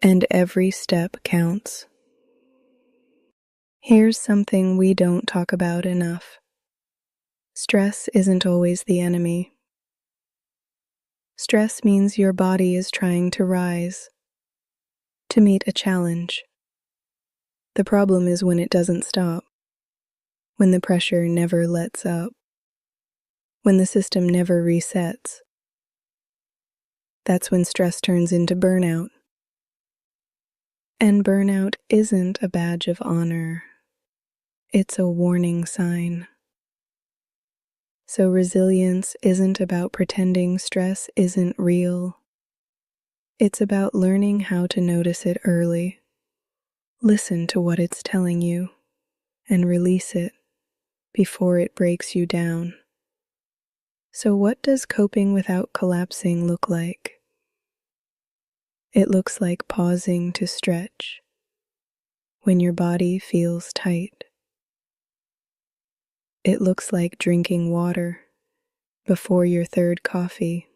and every step counts. Here's something we don't talk about enough. Stress isn't always the enemy. Stress means your body is trying to rise, to meet a challenge. The problem is when it doesn't stop, when the pressure never lets up, when the system never resets. That's when stress turns into burnout. And burnout isn't a badge of honor. It's a warning sign. So resilience isn't about pretending stress isn't real. It's about learning how to notice it early. Listen to what it's telling you and release it before it breaks you down. So what does coping without collapsing look like? It looks like pausing to stretch when your body feels tight. It looks like drinking water before your third coffee.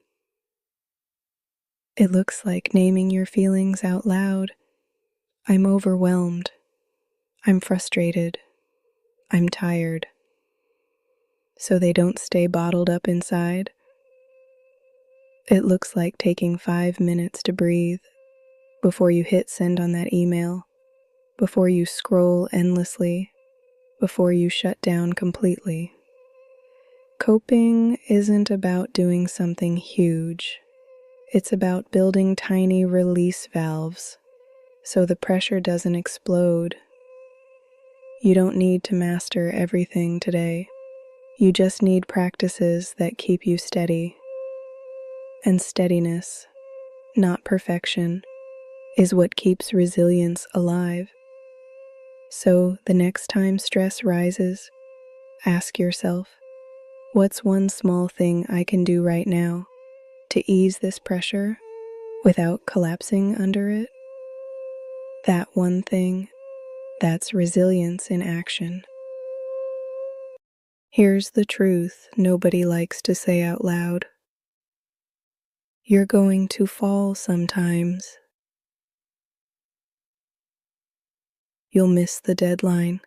It looks like naming your feelings out loud. I'm overwhelmed. I'm frustrated. I'm tired. So they don't stay bottled up inside. It looks like taking 5 minutes to breathe before you hit send on that email, before you scroll endlessly, before you shut down completely. Coping isn't about doing something huge. It's about building tiny release valves so the pressure doesn't explode. You don't need to master everything today. You just need practices that keep you steady. And steadiness, not perfection, is what keeps resilience alive. So the next time stress rises, ask yourself, what's one small thing I can do right now to ease this pressure without collapsing under it? That one thing, that's resilience in action. Here's the truth nobody likes to say out loud. You're going to fall sometimes. You'll miss the deadline.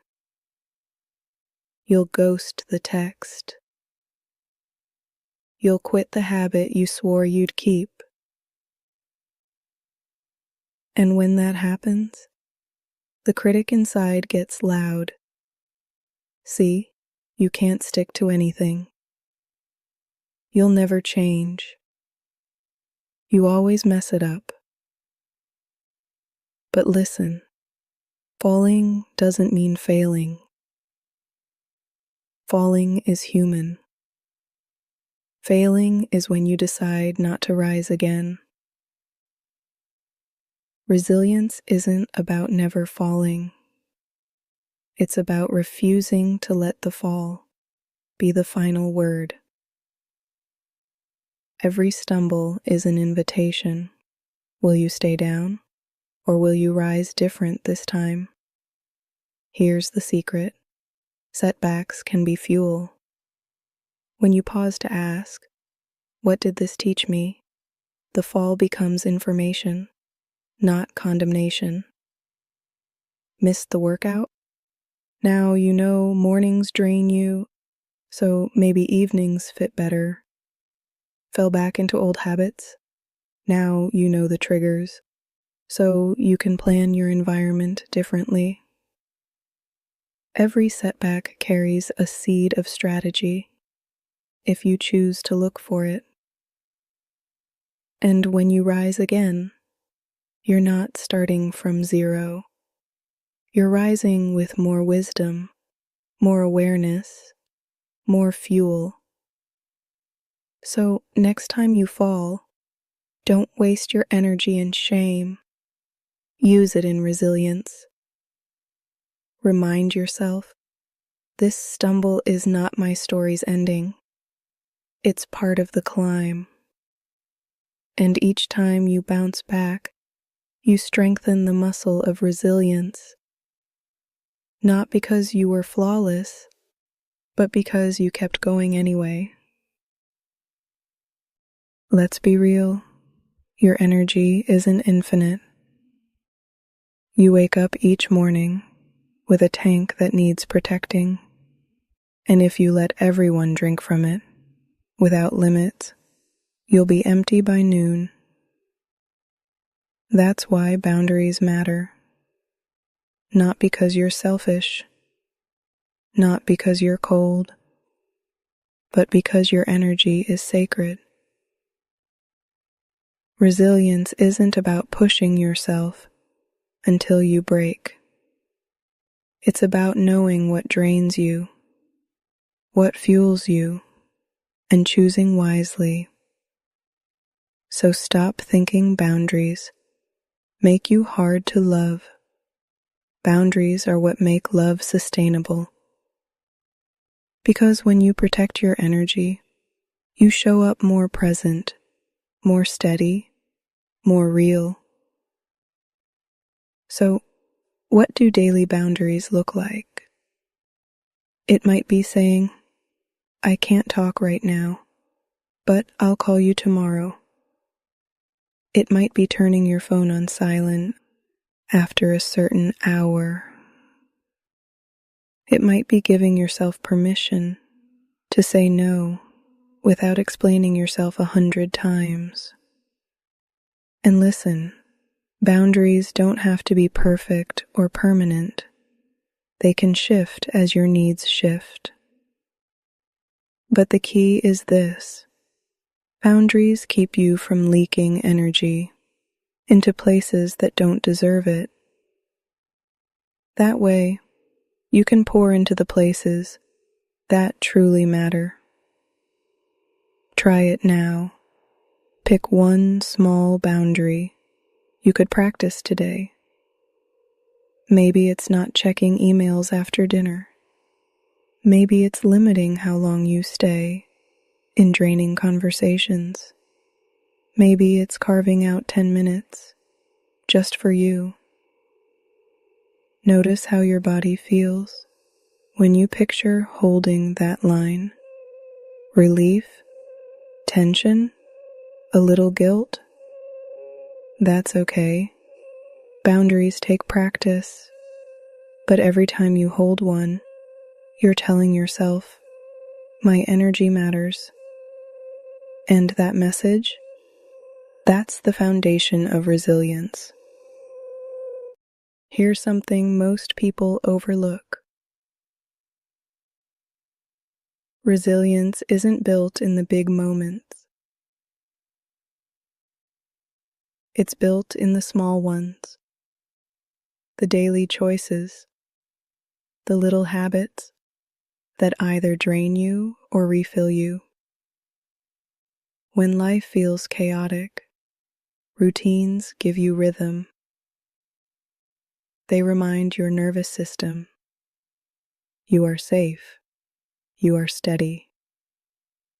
You'll ghost the text. You'll quit the habit you swore you'd keep. And when that happens, the critic inside gets loud. See, you can't stick to anything. You'll never change. You always mess it up. But listen, falling doesn't mean failing. Falling is human. Failing is when you decide not to rise again. Resilience isn't about never falling. It's about refusing to let the fall be the final word. Every stumble is an invitation. Will you stay down, or will you rise different this time? Here's the secret. Setbacks can be fuel. When you pause to ask, what did this teach me? The fall becomes information, not condemnation. Missed the workout? Now you know mornings drain you, so maybe evenings fit better. Fell back into old habits? Now you know the triggers, so you can plan your environment differently. Every setback carries a seed of strategy, if you choose to look for it. And when you rise again, you're not starting from zero. You're rising with more wisdom, more awareness, more fuel. So next time you fall, don't waste your energy in shame. Use it in resilience. Remind yourself, this stumble is not my story's ending. It's part of the climb. And each time you bounce back, you strengthen the muscle of resilience. Not because you were flawless, but because you kept going anyway. Let's be real. Your energy isn't infinite. You wake up each morning with a tank that needs protecting, and if you let everyone drink from it, without limits, you'll be empty by noon. That's why boundaries matter. Not because you're selfish, not because you're cold, but because your energy is sacred. Resilience isn't about pushing yourself until you break. It's about knowing what drains you, what fuels you, and choosing wisely. So stop thinking boundaries make you hard to love. Boundaries are what make love sustainable. Because when you protect your energy, you show up more present, more steady, more real. So, what do daily boundaries look like? It might be saying, I can't talk right now, but I'll call you tomorrow. It might be turning your phone on silent after a certain hour. It might be giving yourself permission to say no without explaining yourself 100 times. And listen, boundaries don't have to be perfect or permanent. They can shift as your needs shift. But the key is this: boundaries keep you from leaking energy into places that don't deserve it. That way, you can pour into the places that truly matter. Try it now. Pick one small boundary you could practice today. Maybe it's not checking emails after dinner. Maybe it's limiting how long you stay in draining conversations. Maybe it's carving out 10 minutes just for you. Notice how your body feels when you picture holding that line. Relief, tension, a little guilt. That's okay. Boundaries take practice, but every time you hold one, you're telling yourself, my energy matters. And that message, that's the foundation of resilience. Here's something most people overlook. Resilience isn't built in the big moments. It's built in the small ones, the daily choices, the little habits that either drain you or refill you. When life feels chaotic, routines give you rhythm. They remind your nervous system you are safe, you are steady,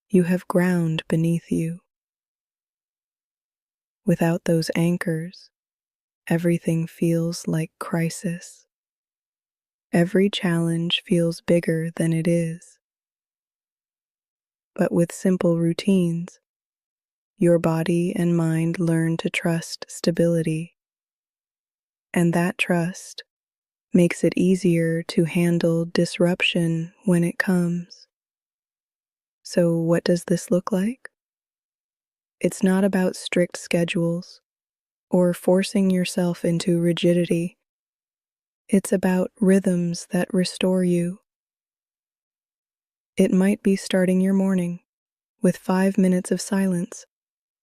you have ground beneath you. Without those anchors, everything feels like crisis. Every challenge feels bigger than it is. But with simple routines, your body and mind learn to trust stability. And that trust makes it easier to handle disruption when it comes. So what does this look like? It's not about strict schedules or forcing yourself into rigidity. It's about rhythms that restore you. It might be starting your morning with 5 minutes of silence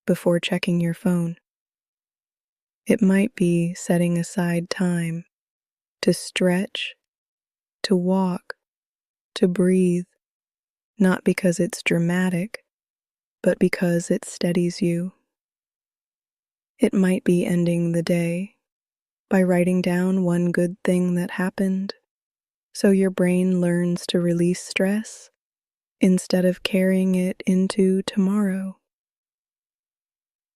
before checking your phone. It might be setting aside time to stretch, to walk, to breathe, not because it's dramatic, but because it steadies you. It might be ending the day by writing down one good thing that happened, so your brain learns to release stress instead of carrying it into tomorrow.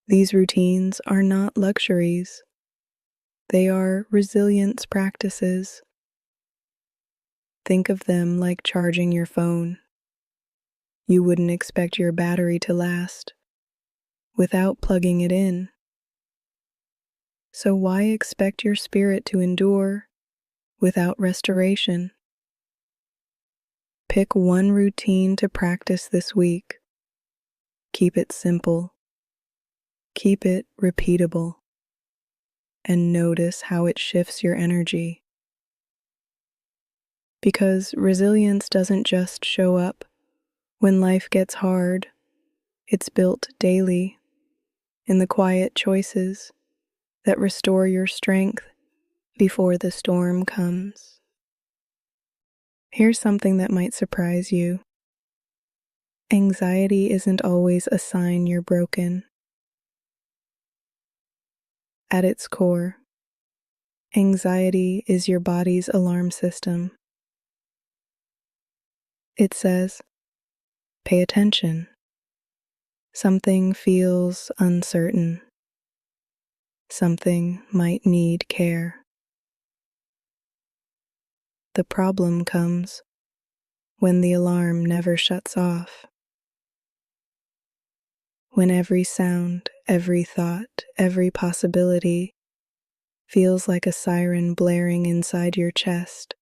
These routines are not luxuries. They are resilience practices. Think of them like charging your phone. You wouldn't expect your battery to last without plugging it in. So why expect your spirit to endure without restoration? Pick one routine to practice this week. Keep it simple. Keep it repeatable. And notice how it shifts your energy. Because resilience doesn't just show up when life gets hard. It's built daily in the quiet choices that restore your strength before the storm comes. Here's something that might surprise you. Anxiety isn't always a sign you're broken. At its core, anxiety is your body's alarm system. It says, pay attention. Something feels uncertain. Something might need care. The problem comes when the alarm never shuts off. When every sound, every thought, every possibility feels like a siren blaring inside your chest.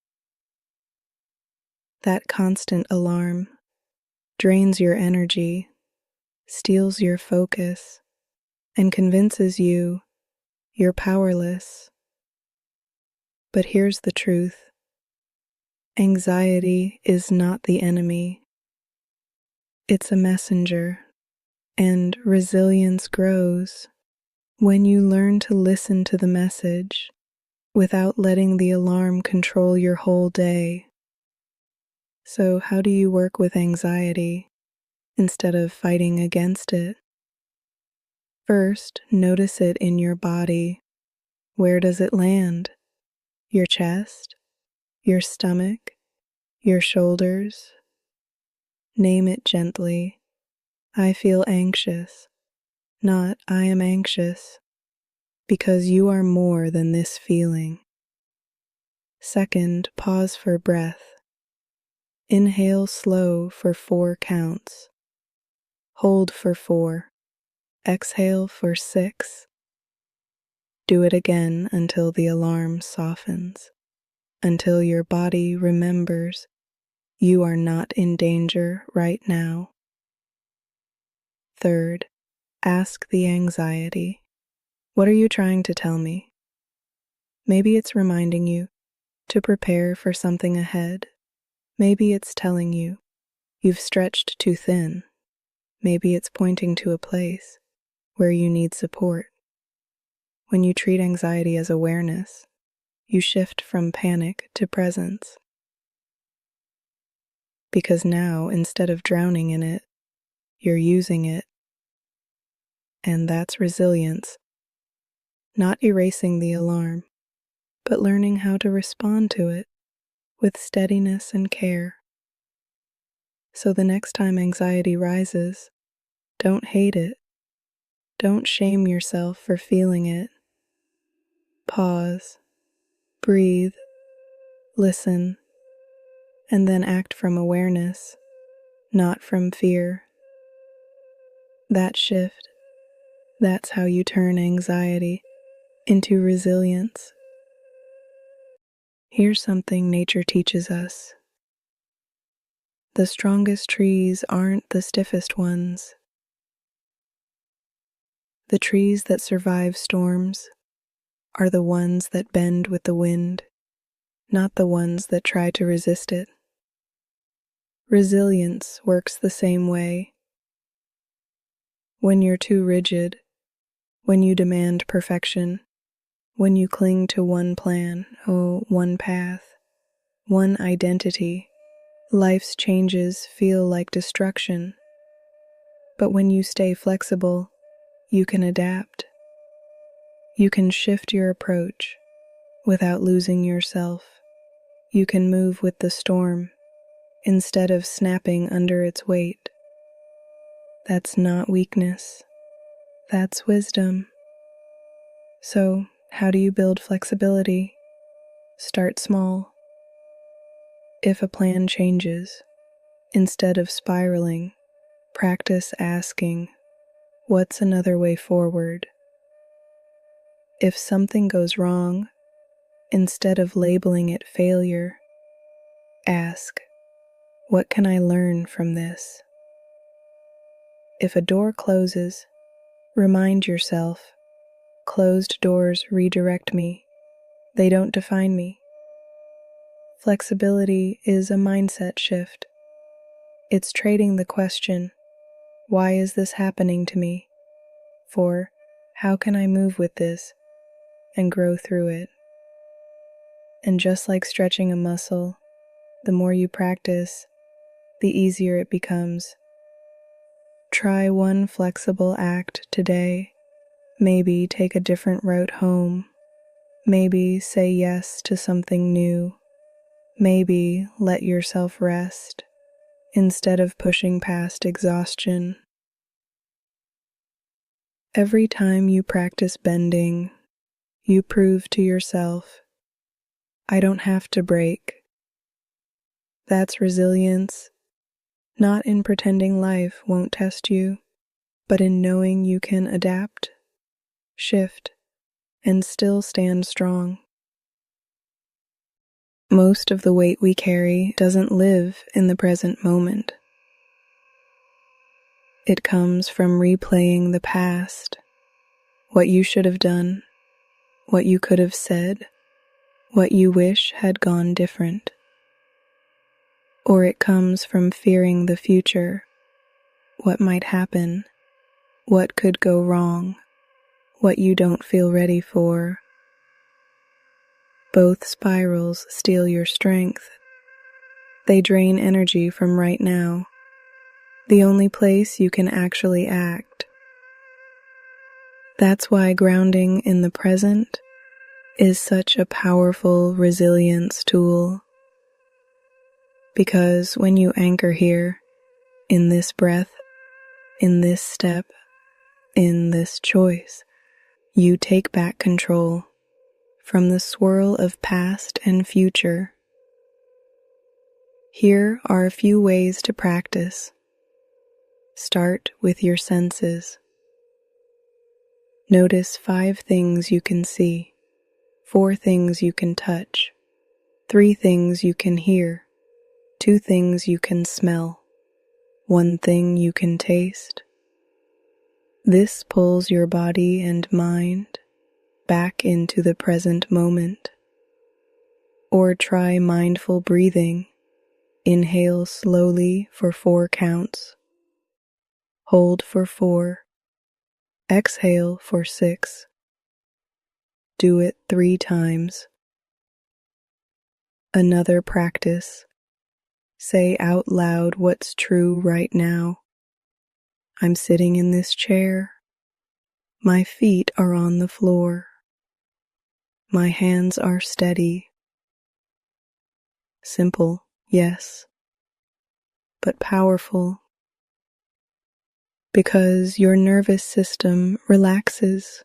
That constant alarm drains your energy, steals your focus, and convinces you you're powerless. But here's the truth. Anxiety is not the enemy. It's a messenger, and resilience grows when you learn to listen to the message without letting the alarm control your whole day. So, how do you work with anxiety instead of fighting against it? First, notice it in your body. Where does it land? Your chest? Your stomach? Your shoulders? Name it gently. I feel anxious, not I am anxious, because you are more than this feeling. Second, pause for breath. Inhale slow for 4 counts. Hold for 4. Exhale for 6. Do it again until the alarm softens, until your body remembers you are not in danger right now. Third, ask the anxiety, what are you trying to tell me? Maybe it's reminding you to prepare for something ahead. Maybe it's telling you you've stretched too thin. Maybe it's pointing to a place where you need support. When you treat anxiety as awareness, you shift from panic to presence. Because now, instead of drowning in it, you're using it. And that's resilience. Not erasing the alarm, but learning how to respond to it with steadiness and care. So the next time anxiety rises, don't hate it. Don't shame yourself for feeling it. Pause, breathe, listen, and then act from awareness, not from fear. That shift, that's how you turn anxiety into resilience. Here's something nature teaches us. The strongest trees aren't the stiffest ones. The trees that survive storms are the ones that bend with the wind, not the ones that try to resist it. Resilience works the same way. When you're too rigid, when you demand perfection, when you cling to one plan, one path, one identity, life's changes feel like destruction. But when you stay flexible, you can adapt. You can shift your approach without losing yourself. You can move with the storm instead of snapping under its weight. That's not weakness. That's wisdom. So, how do you build flexibility? Start small. If a plan changes, instead of spiraling, practice asking, what's another way forward? If something goes wrong, instead of labeling it failure, ask, what can I learn from this? If a door closes, remind yourself, closed doors redirect me. They don't define me. Flexibility is a mindset shift. It's trading the question, why is this happening to me? For, how can I move with this and grow through it? And just like stretching a muscle, the more you practice, the easier it becomes. Try one flexible act today. Maybe take a different route home. Maybe say yes to something new. Maybe let yourself rest instead of pushing past exhaustion. Every time you practice bending, you prove to yourself, I don't have to break. That's resilience, not in pretending life won't test you, but in knowing you can adapt, shift, and still stand strong. Most of the weight we carry doesn't live in the present moment. It comes from replaying the past, what you should have done, what you could have said, what you wish had gone different. Or it comes from fearing the future, what might happen, what could go wrong, what you don't feel ready for. Both spirals steal your strength. They drain energy from right now, the only place you can actually act. That's why grounding in the present is such a powerful resilience tool. Because when you anchor here, in this breath, in this step, in this choice, you take back control from the swirl of past and future. Here are a few ways to practice. Start with your senses. Notice 5 things you can see, 4 things you can touch, 3 things you can hear, 2 things you can smell, 1 thing you can taste. This pulls your body and mind back into the present moment. Or try mindful breathing. Inhale slowly for 4 counts. Hold for 4. Exhale for 6. Do it 3 times. Another practice. Say out loud what's true right now. I'm sitting in this chair. My feet are on the floor. My hands are steady. Simple, yes, but powerful. Because your nervous system relaxes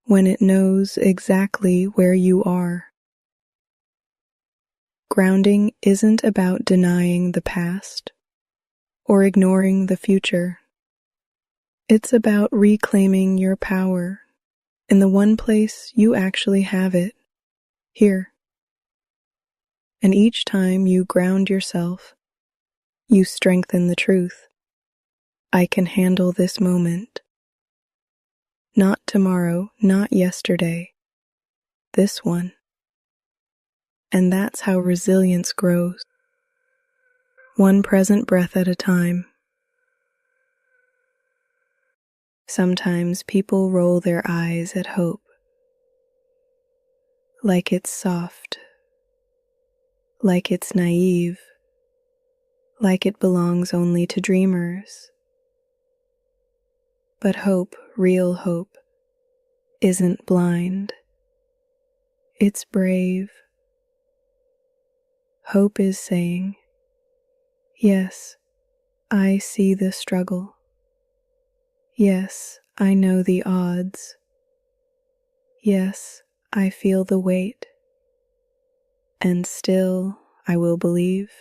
when it knows exactly where you are. Grounding isn't about denying the past or ignoring the future. It's about reclaiming your power in the one place you actually have it, here. And each time you ground yourself, you strengthen the truth. I can handle this moment. Not tomorrow, not yesterday, this one. And that's how resilience grows. One present breath at a time. Sometimes people roll their eyes at hope, like it's soft, like it's naive, like it belongs only to dreamers. But hope, real hope, isn't blind. It's brave. Hope is saying, yes, I see the struggle. Yes, I know the odds. Yes, I feel the weight. And still, I will believe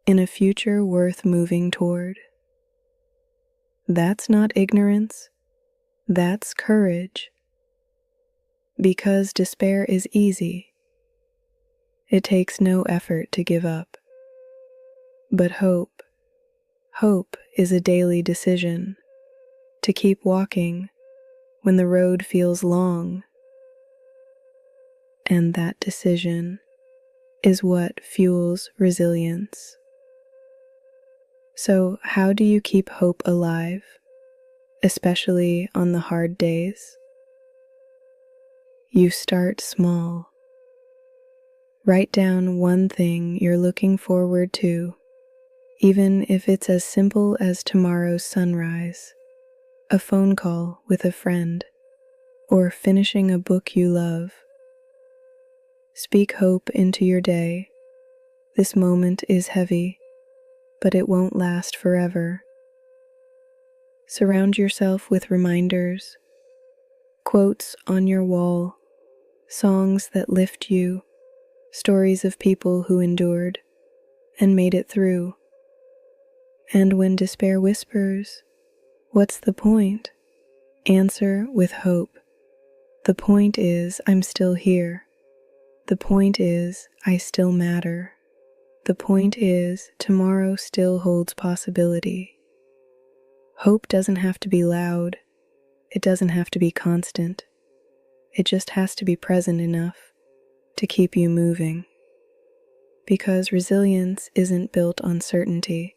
in a future worth moving toward. That's not ignorance. That's courage. Because despair is easy. It takes no effort to give up. But hope is a daily decision to keep walking when the road feels long. And that decision is what fuels resilience. So, how do you keep hope alive, especially on the hard days? You start small. Write down one thing you're looking forward to, even if it's as simple as tomorrow's sunrise, a phone call with a friend, or finishing a book you love. Speak hope into your day. This moment is heavy, but it won't last forever. Surround yourself with reminders, quotes on your wall, songs that lift you, stories of people who endured and made it through. And when despair whispers, "What's the point?" answer with hope. The point is, I'm still here. The point is, I still matter. The point is, tomorrow still holds possibility. Hope doesn't have to be loud. It doesn't have to be constant. It just has to be present enough to keep you moving. Because resilience isn't built on certainty.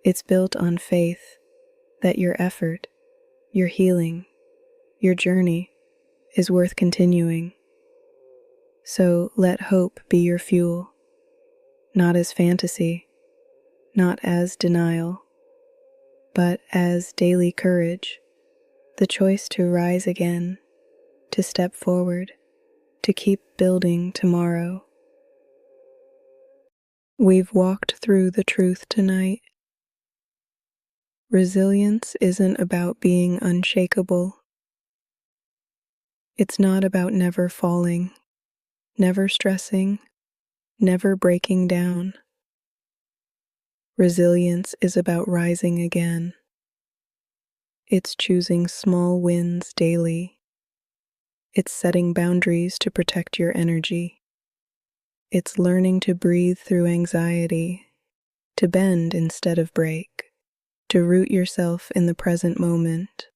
It's built on faith that your effort, your healing, your journey is worth continuing. So let hope be your fuel, not as fantasy, not as denial, but as daily courage, the choice to rise again, to step forward, to keep building tomorrow. We've walked through the truth tonight. Resilience isn't about being unshakable. It's not about never falling, never stressing, never breaking down. Resilience is about rising again. It's choosing small wins daily. It's setting boundaries to protect your energy. It's learning to breathe through anxiety, to bend instead of break, to root yourself in the present moment.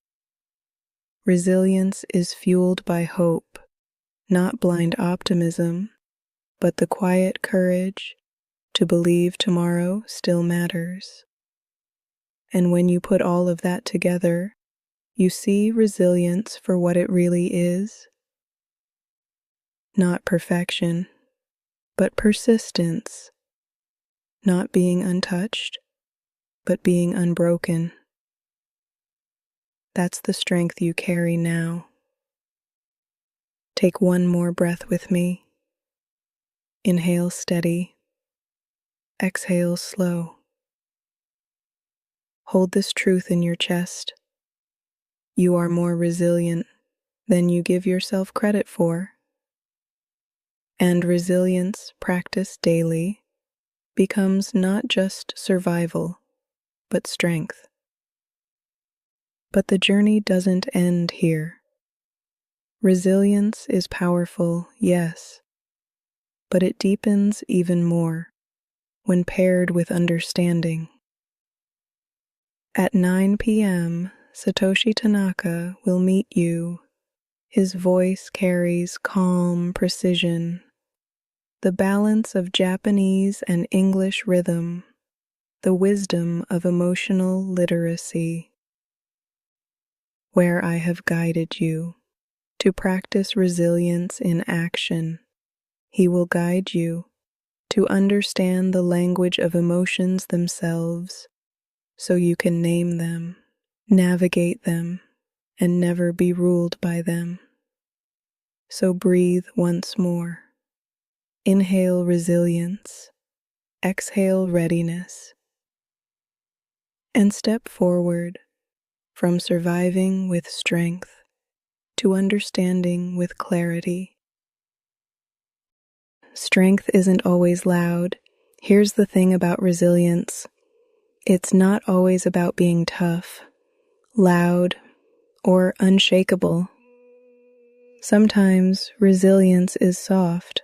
Resilience is fueled by hope, not blind optimism, but the quiet courage to believe tomorrow still matters. And when you put all of that together, you see resilience for what it really is. Not perfection, but persistence. Not being untouched, but being unbroken. That's the strength you carry now. Take one more breath with me. Inhale steady. Exhale slow. Hold this truth in your chest. You are more resilient than you give yourself credit for. And resilience practiced daily becomes not just survival, but strength. But the journey doesn't end here. Resilience is powerful, yes, but it deepens even more when paired with understanding. At 9 p.m., Satoshi Tanaka will meet you. His voice carries calm precision, the balance of Japanese and English rhythm, the wisdom of emotional literacy. Where I have guided you to practice resilience in action, he will guide you to understand the language of emotions themselves so you can name them, navigate them, and never be ruled by them. So breathe once more. Inhale resilience, exhale readiness, and step forward from surviving with strength to understanding with clarity. Strength isn't always loud. Here's the thing about resilience. It's not always about being tough, loud, or unshakable. Sometimes resilience is soft.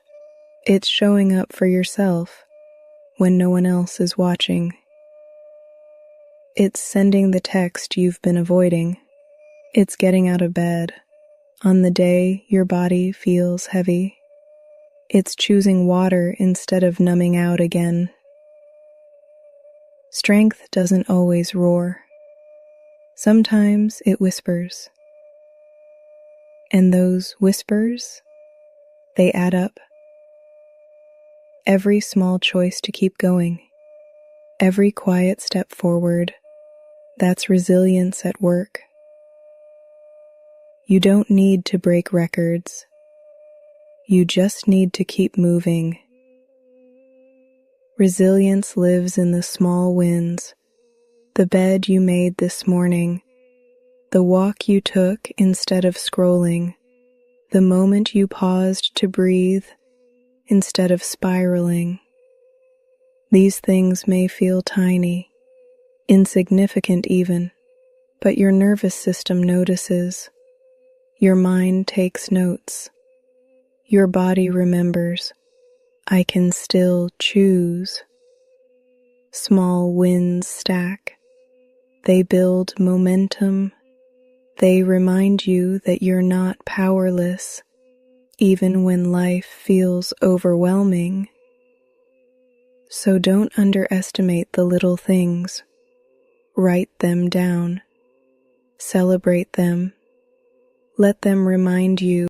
It's showing up for yourself when no one else is watching. It's sending the text you've been avoiding. It's getting out of bed on the day your body feels heavy. It's choosing water instead of numbing out again. Strength doesn't always roar. Sometimes it whispers. And those whispers, they add up. Every small choice to keep going, every quiet step forward, that's resilience at work. You don't need to break records. You just need to keep moving. Resilience lives in the small wins, the bed you made this morning, the walk you took instead of scrolling, the moment you paused to breathe instead of spiraling. These things may feel tiny, insignificant even, but your nervous system notices. Your mind takes notes. Your body remembers. I can still choose. Small wins stack. They build momentum. They remind you that you're not powerless, even when life feels overwhelming. So don't underestimate the little things. Write them down. Celebrate them. Let them remind you